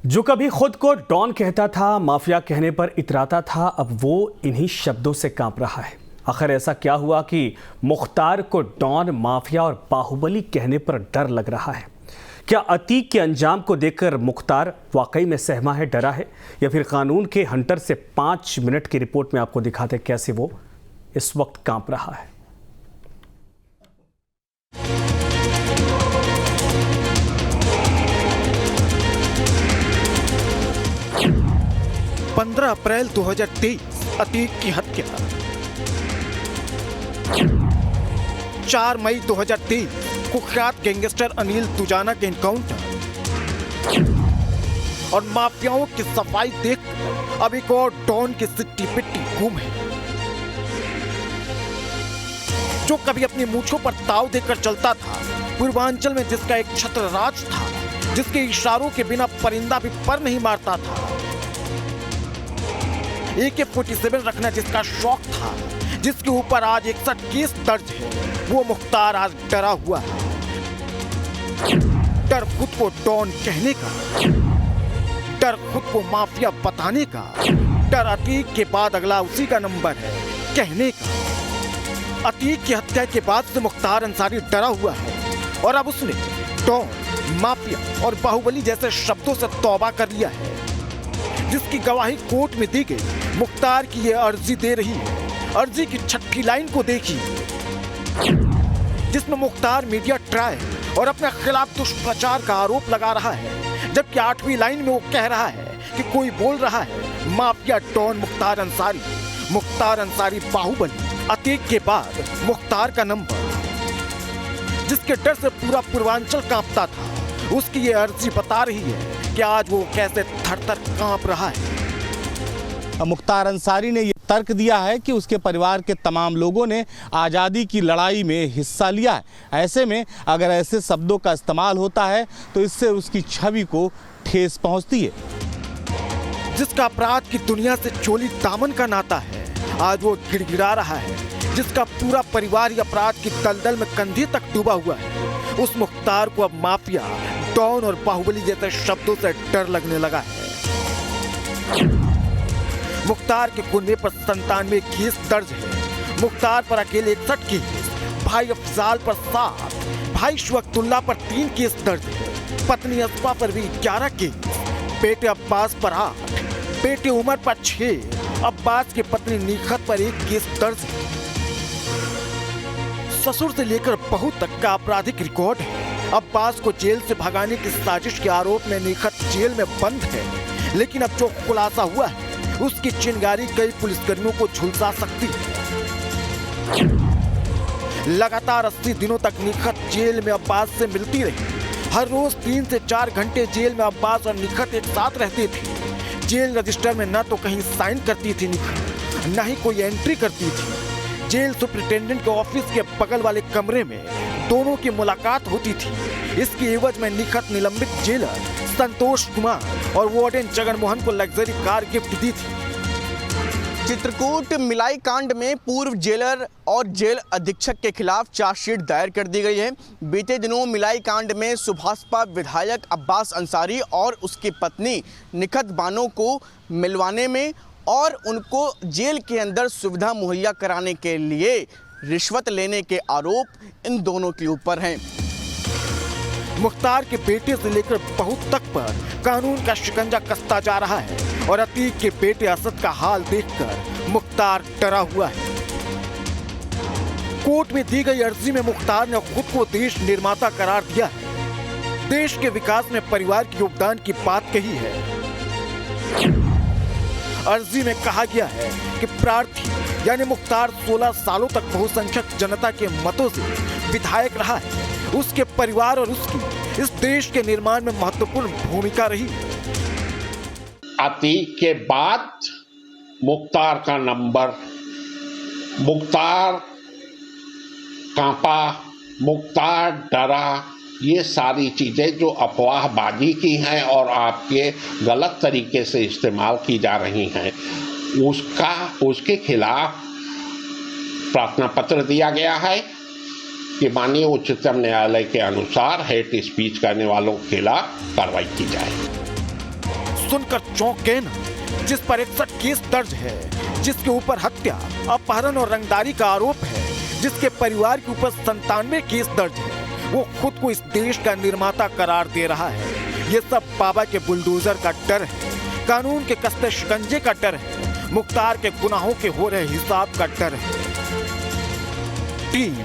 जो कभी खुद को डॉन कहता था, माफिया कहने पर इतराता था, अब वो इन्हीं शब्दों से कांप रहा है। आखिर ऐसा क्या हुआ कि मुख्तार को डॉन, माफिया और बाहुबली कहने पर डर लग रहा है? क्या अतीक के अंजाम को देखकर मुख्तार वाकई में सहमा है, डरा है, या फिर कानून के हंटर से 5 मिनट की रिपोर्ट में आपको दिखाते कैसे वो इस वक्त कांप रहा है। 15 अप्रैल 2023 अतीक की हत्या। 4 मई 2023 कुख्यात गैंगस्टर अनिल तुजाना के एनकाउंटर और माफियाओं की सफाई देखकर अब एक और डॉन की सिट्टी पिट्टी गुम है। जो कभी अपनी मूंछों पर ताव देकर चलता था, पूर्वांचल में जिसका एक छत्र राज था, जिसके इशारों के बिना परिंदा भी पर नहीं मारता था, AK-47 रखना जिसका शौक था, जिसके ऊपर आज 61 केस दर्ज है, वो मुख्तार आज डरा हुआ है। डर खुद को डॉन कहने का, डर खुद को माफिया बताने का, डर अतीक के बाद अगला उसी का नंबर है कहने का। अतीक की हत्या के बाद से मुख्तार अंसारी डरा हुआ है और अब उसने डॉन, माफिया और बाहुबली जैसे शब्दों से तौबा कर लिया है, जिसकी गवाही कोर्ट में दी गई। मुख्तार की ये अर्जी दे रही है। अर्जी की 6ठी लाइन को देखिए, जिसमें मुख्तार मीडिया ट्रायल और अपने खिलाफ दुष्प्रचार का आरोप लगा रहा है, जबकि 8वीं लाइन में वो कह रहा है कि कोई बोल रहा है माफिया डॉन मुख्तार अंसारी बाहुबली। अतीक के बाद मुख्तार का नंबर, जिसके डर से पूरा पूर्वांचल कांपता था, उसकी ये अर्जी बता रही है कि आज वो कैसे थर-थर कांप रहा है। मुख्तार अंसारी ने ये तर्क दिया है कि उसके परिवार के तमाम लोगों ने आज़ादी की लड़ाई में हिस्सा लिया है। ऐसे में अगर ऐसे शब्दों का इस्तेमाल होता है तो इससे उसकी छवि को ठेस पहुंचती है। जिसका अपराध की दुनिया से चोली दामन का नाता है, आज वो गिड़गिड़ा रहा है। जिसका पूरा परिवार ही अपराध की दलदल में कंधे तक डूबा हुआ है, उस मुख्तार को अब माफिया, डॉन और बाहुबली जैसे शब्दों से डर लगने लगा है। मुख्तार के कुन्ने पर 97 केस दर्ज है। मुख्तार पर अकेले 61 केस, भाई अफजाल पर 7, भाई शुअक्तुल्ला पर 3 केस दर्ज है। पत्नी अस्मा पर भी 11 केस, बेटे अब्बास पर 8, बेटे उमर पर 6, अब्बास की पत्नी निखत पर 1 केस दर्ज है। ससुर से लेकर बहू तक का आपराधिक रिकॉर्ड है। अब्बास को जेल से भगाने की साजिश के आरोप में निखत जेल में बंद है, लेकिन अब जो खुलासा हुआ है, उसकी चिंगारी कई पुलिसकर्मियों को झुलसा सकती है। लगातार 80 दिनों तक निखत जेल में अब्बास से मिलती रही। हर रोज 3 से 4 घंटे जेल में अब्बास और निखत एक साथ रहते थे। जेल रजिस्टर में न तो कहीं साइन करती थी निखत, न ही कोई एंट्री करती थी। जेल सुपरिटेंडेंट के ऑफिस के बगल वाले कमरे में दोनों की मुलाकात होती थी। इसकी एवज में निखत निलंबित जेलर संतोष कुमार और वार्डन जगन मोहन को लग्जरी कार गिफ्ट दी थी। चित्रकूट मिलाई कांड में पूर्व जेलर और जेल अधीक्षक के खिलाफ चार्जशीट दायर कर दी गई है। बीते दिनों मिलाई कांड में सुभाषपा विधायक अब्बास अंसारी और उसकी पत्नी निखत बानो को मिलवाने में और उनको जेल के अंदर सुविधा मुहैया कराने के लिए रिश्वत लेने के आरोप इन दोनों के ऊपर हैं। मुख्तार के बेटे से लेकर बहू तक पर कानून का शिकंजा कसता जा रहा है और अतीक के बेटे असद का हाल देखकर मुख्तार डरा हुआ है। कोर्ट में दी गई अर्जी में मुख्तार ने खुद को देश निर्माता करार दिया है। देश के विकास में परिवार के योगदान की बात कही है। अर्जी में कहा गया है कि प्रार्थी यानी मुख्तार 16 सालों तक बहुसंख्यक जनता के मतों से विधायक रहा है। उसके परिवार और उसकी इस देश के निर्माण में महत्वपूर्ण भूमिका रही। अतीक के बाद मुख्तार का नंबर, मुख्तार कांपा, मुख्तार डरा, ये सारी चीज़ें जो अफवाहबाजी की हैं और आपके गलत तरीके से इस्तेमाल की जा रही हैं, उसके खिलाफ प्रार्थना पत्र दिया गया है कि माननीय उच्चतम न्यायालय के अनुसार हेट स्पीच करने वालों के खिलाफ कार्रवाई की जाए। सुनकर चौंके न, जिस पर 61 केस दर्ज है, जिसके ऊपर हत्या, अपहरण और रंगदारी का आरोप है, जिसके परिवार के ऊपर 97 केस दर्ज है, वो खुद को इस देश का निर्माता करार दे रहा है। ये सब बाबा के बुलडोजर का डर है, कानून के कसते शिकंजे का डर है, मुख्तार के गुनाहों के हो रहे हिसाब का डर है। Team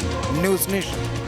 news nation.